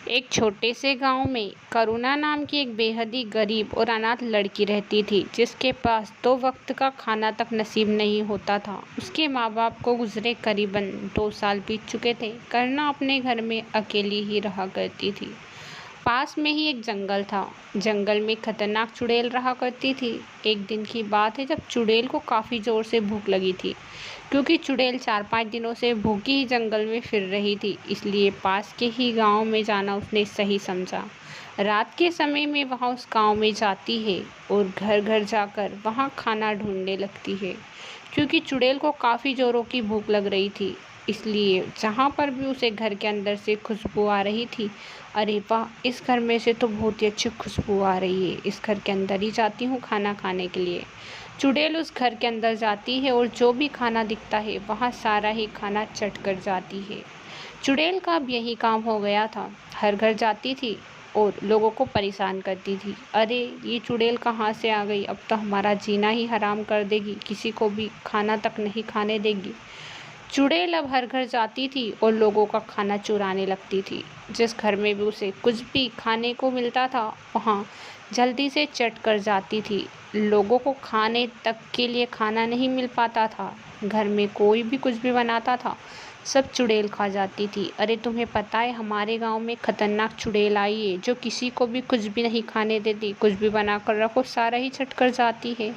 एक छोटे से गांव में करुणा नाम की एक बेहद ही गरीब और अनाथ लड़की रहती थी, जिसके पास 2 वक्त का खाना तक नसीब नहीं होता था। उसके माँ बाप को गुजरे करीबन 2 साल बीत चुके थे। करुणा अपने घर में अकेली ही रहा करती थी। पास में ही एक जंगल था। जंगल में खतरनाक चुड़ैल रहा करती थी। एक दिन की बात है, जब चुड़ैल को काफ़ी ज़ोर से भूख लगी थी। क्योंकि चुड़ैल 4-5 दिनों से भूखी ही जंगल में फिर रही थी, इसलिए पास के ही गांव में जाना उसने सही समझा। रात के समय में वह उस गांव में जाती है और घर घर जाकर वहां खाना ढूंढने लगती है। क्योंकि चुड़ैल को काफ़ी ज़ोरों की भूख लग रही थी, इसलिए जहाँ पर भी उसे घर के अंदर से खुशबू आ रही थी, अरे वाह, इस घर में से तो बहुत ही अच्छी खुशबू आ रही है, इस घर के अंदर ही जाती हूँ खाना खाने के लिए। चुड़ैल उस घर के अंदर जाती है और जो भी खाना दिखता है वहाँ सारा ही खाना चट कर जाती है। चुड़ैल का अब यही काम हो गया था। हर घर जाती थी और लोगों को परेशान करती थी। अरे, ये चुड़ैल कहाँ से आ गई, अब तो हमारा जीना ही हराम कर देगी, किसी को भी खाना तक नहीं खाने देगी। चुड़ैल अब हर घर जाती थी और लोगों का खाना चुराने लगती थी। जिस घर में भी उसे कुछ भी खाने को मिलता था, वहाँ जल्दी से चट कर जाती थी। लोगों को खाने तक के लिए खाना नहीं मिल पाता था। घर में कोई भी कुछ भी बनाता था, सब चुड़ैल खा जाती थी। अरे, तुम्हें पता है हमारे गांव में खतरनाक चुड़ैल आई है, जो किसी को भी कुछ भी नहीं खाने देती। कुछ भी बना कर रखो, सारा ही चट कर जाती है।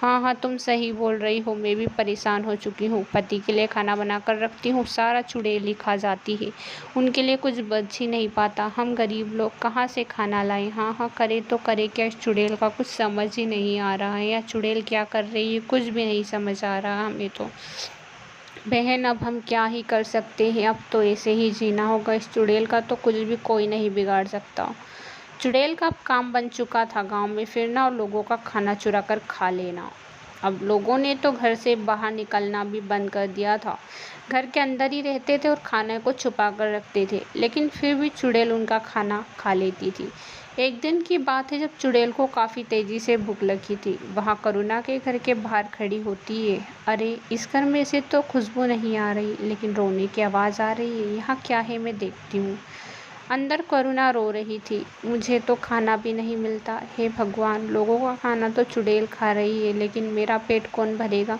हाँ हाँ, तुम सही बोल रही हो, मैं भी परेशान हो चुकी हूँ। पति के लिए खाना बना कर रखती हूँ, सारा चुड़ैल ही खा जाती है। उनके लिए कुछ बच ही नहीं पाता। हम गरीब लोग कहाँ से खाना लाएं। हाँ हाँ, करे तो करे क्या, इस चुड़ैल का कुछ समझ ही नहीं आ रहा है, या चुड़ैल क्या कर रही है कुछ भी नहीं समझ आ रहा हमें तो। बहन, अब हम क्या ही कर सकते हैं, अब तो ऐसे ही जीना होगा। इस चुड़ैल का तो कुछ भी कोई नहीं बिगाड़ सकता। चुड़ैल का अब काम बन चुका था गांव में फिरना और लोगों का खाना चुरा कर खा लेना। अब लोगों ने तो घर से बाहर निकलना भी बंद कर दिया था। घर के अंदर ही रहते थे और खाने को छुपा कर रखते थे, लेकिन फिर भी चुड़ैल उनका खाना खा लेती थी। एक दिन की बात है, जब चुड़ैल को काफ़ी तेज़ी से भूख लगी थी। वहाँ करुणा के घर के बाहर खड़ी होती है। अरे, इस घर में से तो खुशबू नहीं आ रही, लेकिन रोने की आवाज़ आ रही है। यहाँ क्या है, मैं देखती हूँ। अंदर करुणा रो रही थी। मुझे तो खाना भी नहीं मिलता। हे भगवान, लोगों का खाना तो चुड़ैल खा रही है, लेकिन मेरा पेट कौन भरेगा।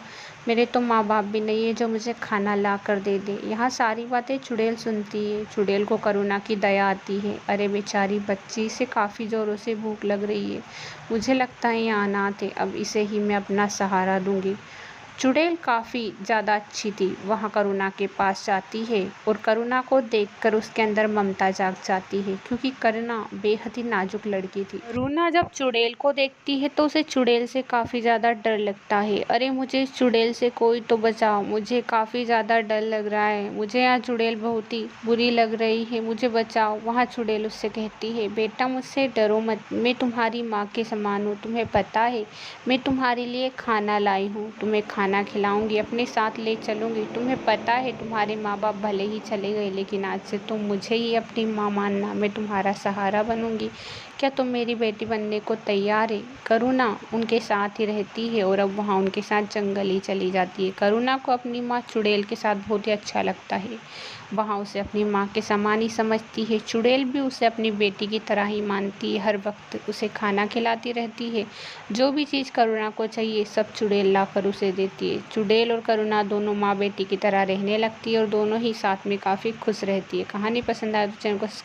मेरे तो माँ बाप भी नहीं है जो मुझे खाना ला कर दे दे। यहाँ सारी बातें चुड़ैल सुनती है। चुड़ैल को करुणा की दया आती है। अरे बेचारी बच्ची, इसे काफ़ी ज़ोरों से भूख लग रही है। मुझे लगता है ये अनाथ है, अब इसे ही मैं अपना सहारा दूंगी। चुड़ैल काफ़ी ज़्यादा अच्छी थी। वह करुणा के पास जाती है और करुणा को देखकर उसके अंदर ममता जाग जाती है, क्योंकि करुणा बेहद ही नाजुक लड़की थी। करुणा जब चुड़ैल को देखती है तो उसे चुड़ैल से काफ़ी ज़्यादा डर लगता है। अरे, मुझे इस चुड़ैल से कोई तो बचाओ, मुझे काफ़ी ज़्यादा डर लग रहा है, मुझे यहाँ चुड़ैल बहुत ही बुरी लग रही है, मुझे बचाओ। वहाँ चुड़ैल उससे कहती है, बेटा मुझसे डरो मत, मैं तुम्हारी माँ के समान हूँ। तुम्हें पता है, मैं तुम्हारे लिए खाना लाई हूँ, तुम्हें खाना खिलाऊंगी, अपने साथ ले चलूंगी। तुम्हें पता है, तुम्हारे माँ बाप भले ही चले गए, लेकिन आज से तुम मुझे ही अपनी माँ मानना, मैं तुम्हारा सहारा बनूंगी। क्या तुम मेरी बेटी बनने को तैयार है। करुणा उनके साथ ही रहती है और अब वहाँ उनके साथ जंगल ही चली जाती है। करुणा को अपनी माँ चुड़ैल के साथ बहुत ही अच्छा लगता है। वहाँ उसे अपनी माँ के समान ही समझती है। चुड़ैल भी उसे अपनी बेटी की तरह ही मानती है, हर वक्त उसे खाना खिलाती रहती है। जो भी चीज़ करुणा को चाहिए, सब चुड़ैल लाकर उसे देती है। चुड़ैल और करुणा दोनों माँ बेटी की तरह रहने लगती है और दोनों ही साथ में काफ़ी खुश रहती है। कहानी पसंद आए तो चैनल को